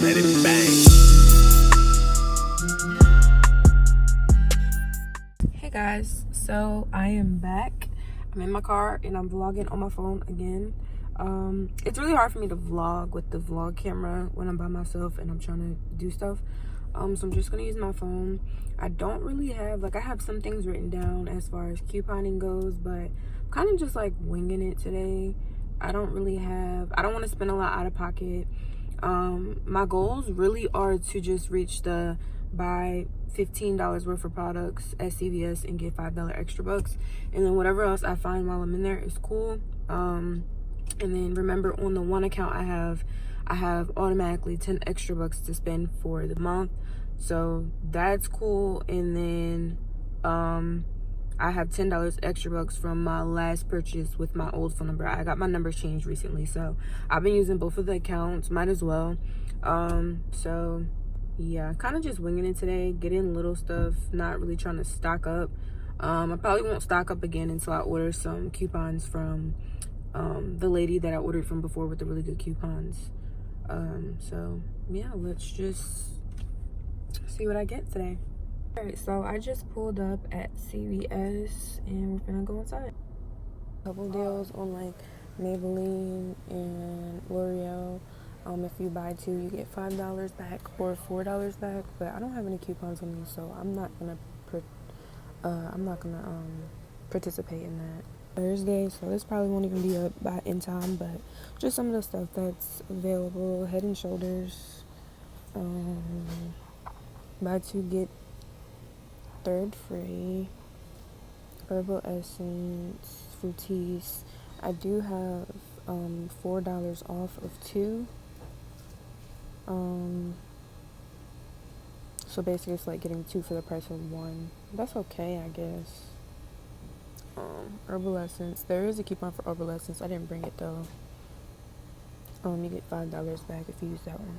let it bang. Hey guys, so I am back. I'm in my car and I'm vlogging on my phone again. It's really hard for me to vlog with the vlog camera when I'm by myself and I'm trying to do stuff. So I'm just gonna use my phone. I don't really have, like, I have some things written down as far as couponing goes, but I'm kind of just like winging it today. I don't want to spend a lot out of pocket. My goals really are to just reach the buy $15 worth of products at CVS and get $5 extra bucks, and then whatever else I find while I'm in there is cool. And then remember, on the one account I have automatically 10 extra bucks to spend for the month, so that's cool. And then I have $10 extra bucks from my last purchase with my old phone number. I got my number changed recently, so I've been using both of the accounts, might as well. So yeah, kind of just winging it today, getting little stuff, not really trying to stock up. I probably won't stock up again until I order some coupons from the lady that I ordered from before with the really good coupons. So yeah, let's just see what I get today. Alright, so I just pulled up at CVS and we're gonna go inside. Couple deals on like Maybelline and L'Oreal. If you buy two, you get $5 back or $4 back. But I don't have any coupons on me, so I'm not gonna participate in that. Thursday, so this probably won't even be up in time. But just some of the stuff that's available: Head and Shoulders. Buy two get third free. Herbal Essence, Fructis. I do have $4 off of two. So basically it's like getting two for the price of one. That's okay, I guess. Herbal Essence. There is a coupon for Herbal Essence. I didn't bring it though. You get $5 back if you use that one.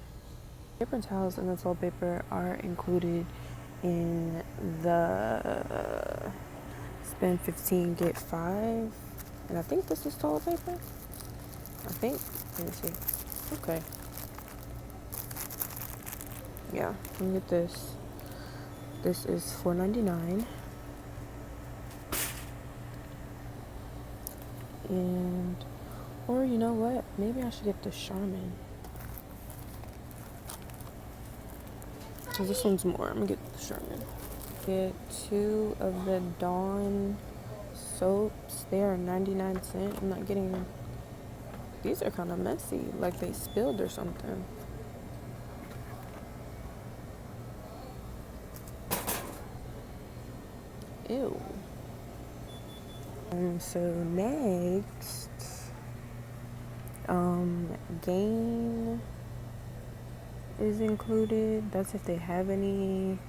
Paper towels and the toilet paper are included in the spend 15 get 5, and I think this is toilet paper. Let me see. Okay, yeah, let me get this. This is $4.99, and or you know what, maybe I should get the Charmin, because this one's more. I'm gonna get the Charmin. Get two of the Dawn soaps. They are 99¢. I'm not getting. These are kind of messy, like they spilled or something. Ew. So next, Gain is included. That's if they have any.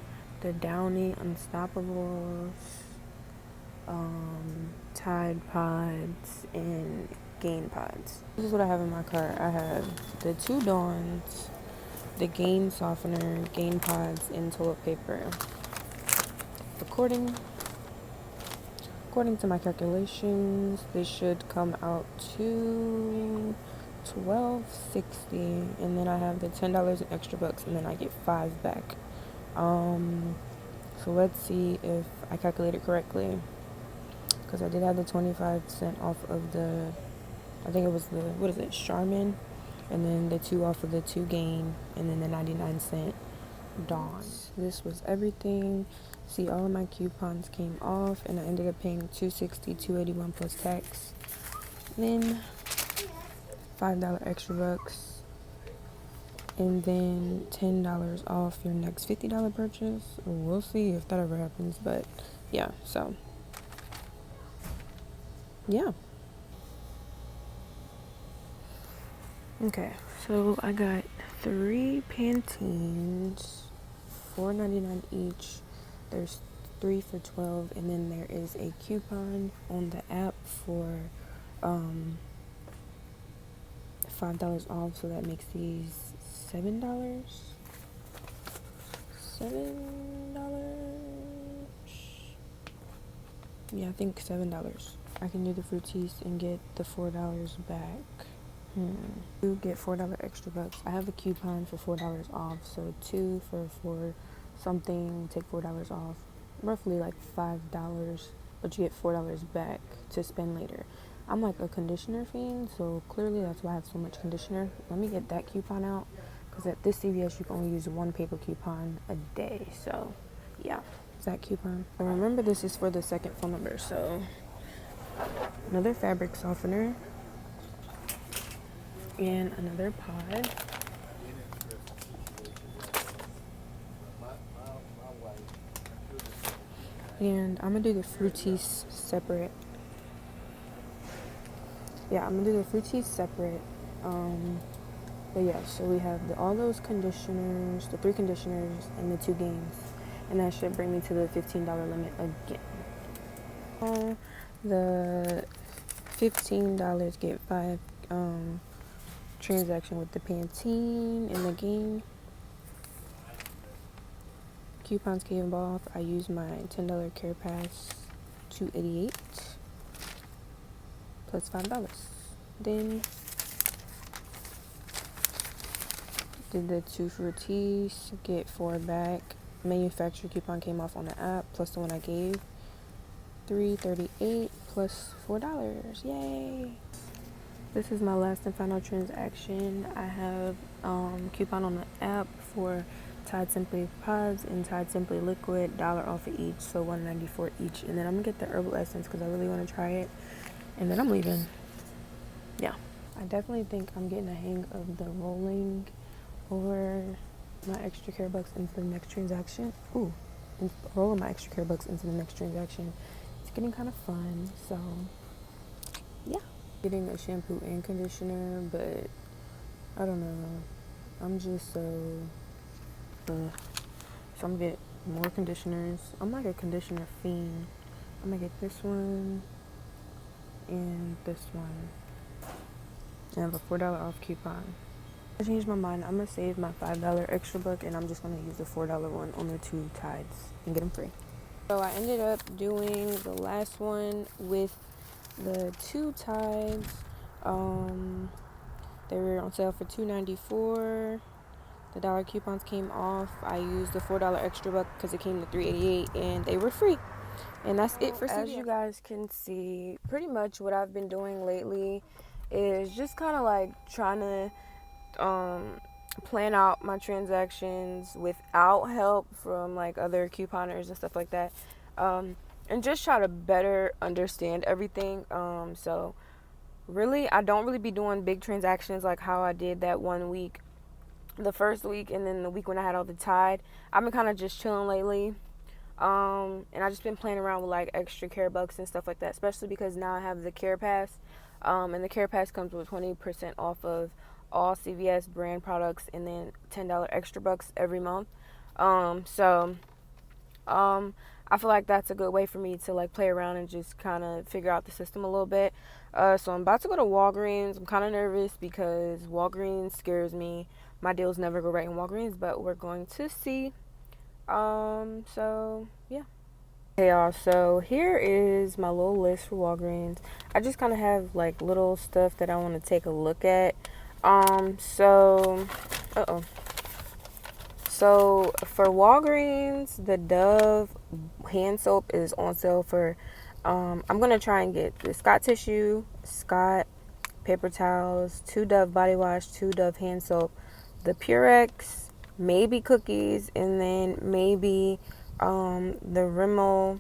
The Downy Unstoppables, Tide Pods, and Gain Pods. This is what I have in my cart. I have the two Dawns, the Gain Softener, Gain Pods, and toilet paper. According to my calculations, this should come out to $12.60, and then I have the $10 in extra bucks, and then I get $5 back. So let's see if I calculated correctly, because I did have the 25% off of the, I think it was the, what is it, Charmin, and then the 2 off of the 2 Gain, and then the 99¢ Dawn. This was everything. See, all of my coupons came off, and I ended up paying $2.60, $2.81 plus tax. Then $5 extra bucks. And then $10 off your next $50 purchase. We'll see if that ever happens, but yeah, so yeah. Okay, so I got 3 Pantenes, $4.99 each. There's 3 for $12, and then there is a coupon on the app for $5 off, so that makes these $7. Yeah, I think $7. I can do the Fructis and get the $4 back. You get $4 extra bucks. I have a coupon for $4 off, so 2 for 4 something, take $4 off, roughly like $5, but you get $4 back to spend later. I'm like a conditioner fiend, so clearly that's why I have so much conditioner. Let me get that coupon out, because at this CVS you can only use one paper coupon a day. So yeah, it's that coupon. And remember, this is for the second phone number. So another fabric softener and another pod. And I'm gonna do the fruities separate. Yeah, I'm gonna do the fruities separate. But yeah, so we have all those conditioners, the 3 conditioners, and the 2 games, and that should bring me to the $15 limit again. The $15 get 5 transaction with the Pantene and the game. Coupons came off. I used my $10 Care Pass, $2.88 plus $5. Then did the 2 fruities, get 4 back. Manufacturer coupon came off on the app plus the one I gave. $3.38 plus $4. Yay! This is my last and final transaction. I have coupon on the app for Tide Simply Pods and Tide Simply Liquid, $1 off of each, so $1.94 each. And then I'm gonna get the herbal essence because I really want to try it. And then I'm leaving. Yeah, I definitely think I'm getting a hang of the rolling over my extra care bucks into the next transaction. Rolling my extra care bucks into the next transaction. It's getting kind of fun. So yeah, getting a shampoo and conditioner, but I don't know. I'm just so I'm gonna get more conditioners. I'm like a conditioner fiend. I'm gonna get this one and this one. I have a $4 off coupon. I changed my mind. I'm gonna save my $5 extra buck, and I'm just gonna use the $4 one on the 2 Tides and get them free. So I ended up doing the last one with the 2 Tides. They were on sale for $2.94. The dollar coupons came off. I used the $4 extra buck because it came to $3.88, and they were free. And that's it for CVS. As you guys can see, pretty much what I've been doing lately is just kind of like trying to plan out my transactions without help from like other couponers and stuff like that, and just try to better understand everything. So really, I don't really be doing big transactions like how I did that one week, the first week, and then the week when I had all the Tide. I've been kind of just chilling lately, and I just been playing around with like extra care bucks and stuff like that, especially because now I have the Care Pass, and the Care Pass comes with 20% off of all CVS brand products, and then $10 extra bucks every month. So I feel like that's a good way for me to like play around and just kind of figure out the system a little bit. So I'm about to go to Walgreens. I'm kind of nervous because Walgreens scares me. My deals never go right in Walgreens, but we're going to see. So yeah. Hey y'all, so here is my little list for Walgreens. I just kind of have like little stuff that I want to take a look at. So for Walgreens, the Dove hand soap is on sale for, I'm going to try and get the Scott tissue, Scott paper towels, 2 Dove body wash, 2 Dove hand soap, the Purex, maybe cookies, and then maybe the Rimmel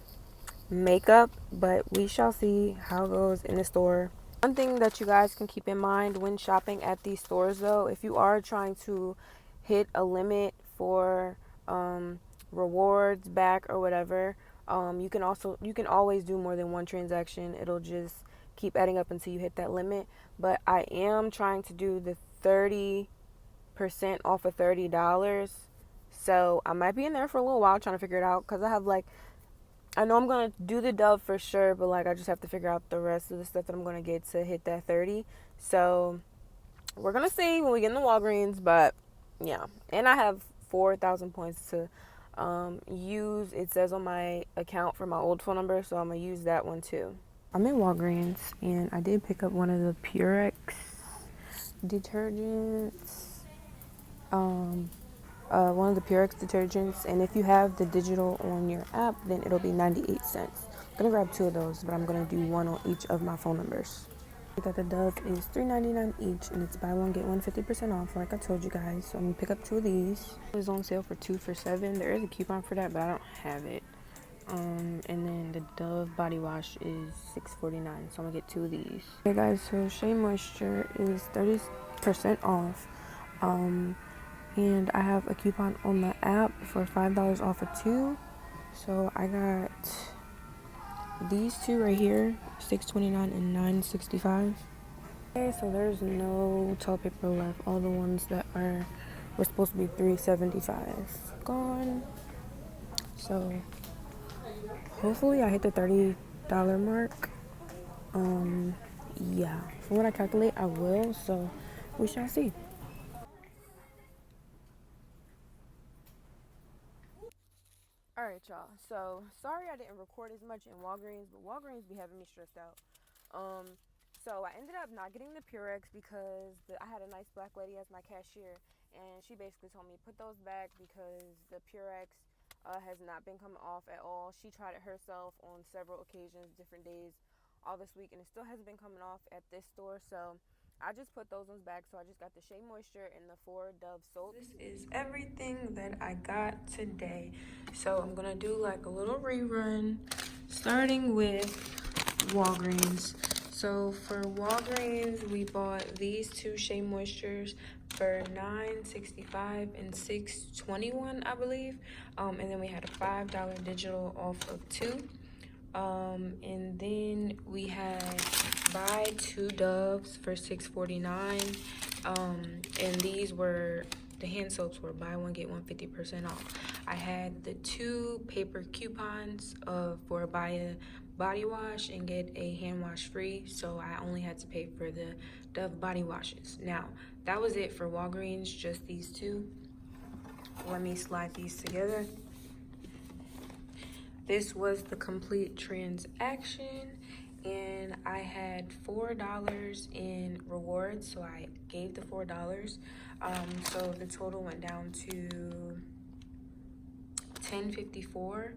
makeup, but we shall see how it goes in the store. One thing that you guys can keep in mind when shopping at these stores, though, if you are trying to hit a limit for rewards back or whatever, you can always do more than one transaction. It'll just keep adding up until you hit that limit. But I am trying to do the 30% off of $30, so I might be in there for a little while trying to figure it out, because I know I'm going to do the Dove for sure, but like I just have to figure out the rest of the stuff that I'm going to get to hit that 30. So we're going to see when we get in the Walgreens, but yeah. And I have 4,000 points to use. It says on my account for my old phone number, so I'm going to use that one too. I'm in Walgreens, and I did pick up one of the Purex detergents, one of the Purex detergents, and if you have the digital on your app, then it'll be 98 cents. I'm gonna grab 2 of those, but I'm gonna do one on each of my phone numbers. That the Dove is $3.99 each, and it's buy one get one 50% off, like I told you guys. So I'm gonna pick up 2 of these. It was on sale for 2 for $7. There is a coupon for that, but I don't have it. And then the Dove body wash is $6.49, so I'm gonna get 2 of these. Okay guys, so Shea Moisture is 30% off. And I have a coupon on the app for $5 off of 2. So I got these 2 right here, $6.29 and $9.65. Okay, so there's no toilet paper left. All the ones that were supposed to be $3.75 gone. So hopefully I hit the $30 mark. Yeah, from what I calculate, I will. So we shall see. Alright, y'all. So sorry I didn't record as much in Walgreens, but Walgreens be having me stressed out. So I ended up not getting the Purex because I had a nice black lady as my cashier, and she basically told me put those back because the Purex has not been coming off at all. She tried it herself on several occasions, different days, all this week, and it still hasn't been coming off at this store. So I just put those ones back. So I just got the Shea Moisture and the 4 Dove soap. This is everything that I got today. So I'm gonna do like a little rerun, starting with Walgreens. So for Walgreens, we bought these 2 Shea Moistures for $9.65 and $6.21, I believe. And then we had a $5 digital off of 2. And then we had buy 2 Doves for $6.49. And these were, the hand soaps were buy one get one 50% off. I had the 2 paper coupons for buy a body wash and get a hand wash free, so I only had to pay for the Dove body washes. Now that was it for Walgreens, just these 2. Let me slide these together. This was the complete transaction, and I had $4 in rewards, so I gave the $4. So the total went down to $10.54.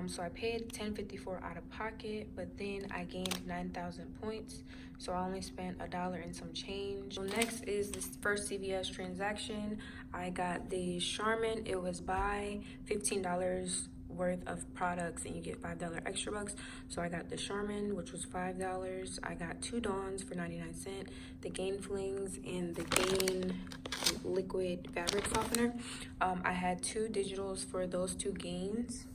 So I paid $10.54 out of pocket, but then I gained 9,000 points, so I only spent $1 and some change. So next is this first CVS transaction. I got the Charmin. It was buy $15 worth of products and you get $5 extra bucks. So I got the Charmin, which was $5. I got 2 Dawns for 99 cents, the Gain Flings and the Gain liquid fabric softener. I had 2 digitals for those 2 gains.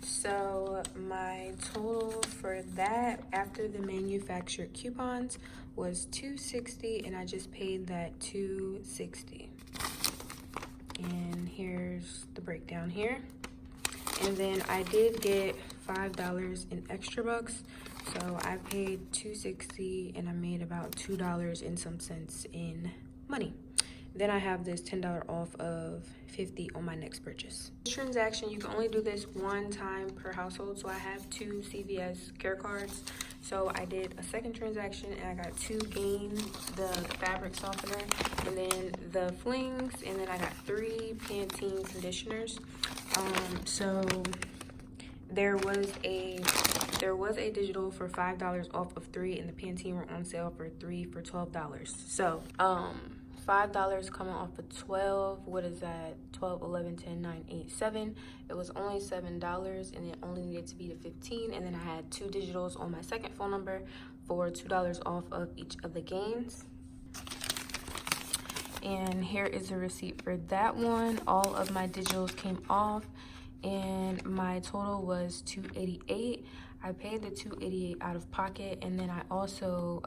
So my total for that after the manufactured coupons was $260, and I just paid that $260. And here's the breakdown here. And then I did get $5 in extra bucks, so I paid $260 and I made about $2 and some cents in money. Then I have this $10 off of $50 on my next purchase. This transaction, you can only do this 1 time per household, so I have 2 CVS care cards. So I did a second transaction and I got 2 Gain, the fabric softener, and then the flings, and then I got 3 Pantene conditioners. So there was a digital for $5 off of 3, and the Pantene were on sale for 3 for $12. So $5 coming off of 12, what is that? 12, 11, 10, 9, 8, 7. It was only $7, and it only needed to be to 15. And then I had 2 digitals on my second phone number for $2 off of each of the gains. And here is a receipt for that one. All of my digitals came off, and my total was $288. I paid the $288 out of pocket, and then I also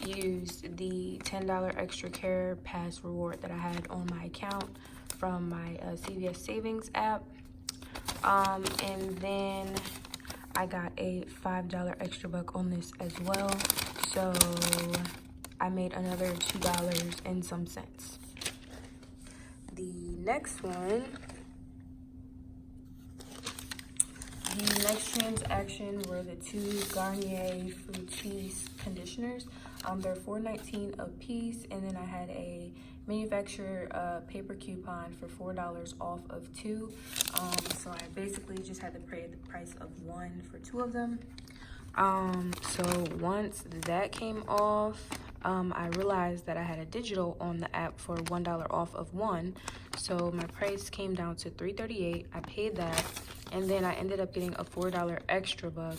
used the $10 extra care pass reward that I had on my account from my CVS savings app. And then I got a $5 extra buck on this as well, so I made another $2 and some cents. The next one The next transaction were the 2 Garnier Fructis conditioners. They're $4.19 a piece, and then I had a manufacturer paper coupon for $4 off of 2. So I basically just had to pay the price of 1 for 2 of them. So once that came off, I realized that I had a digital on the app for $1 off of 1. So my price came down to $3.38. I paid that, and then I ended up getting a $4 extra buck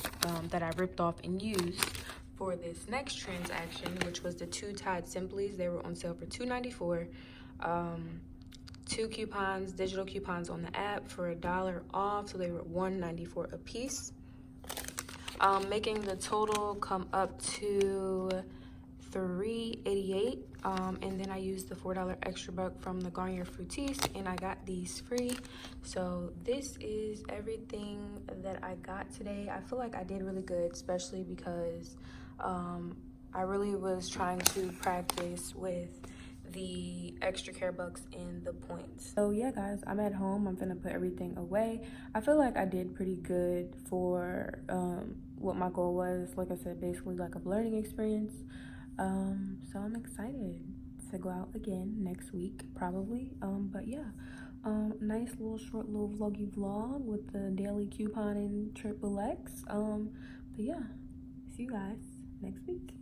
that I ripped off and used for this next transaction, which was the 2 Tide Simplies. They were on sale for $2.94. 2 coupons, digital coupons on the app for $1 off, so they were $1.94 a piece. Making the total come up to $3.88, and then I used the $4 extra buck from the Garnier Fructis, and I got these free. So this is everything that I got today. I feel like I did really good, especially because I really was trying to practice with the extra care bucks and the points. So yeah, guys, I'm at home. I'm gonna put everything away. I feel like I did pretty good for what my goal was. Like I said, basically like a learning experience. So I'm excited to go out again next week, probably. But yeah, nice little short little vloggy vlog with the daily coupon and triple X. But yeah, see you guys next week.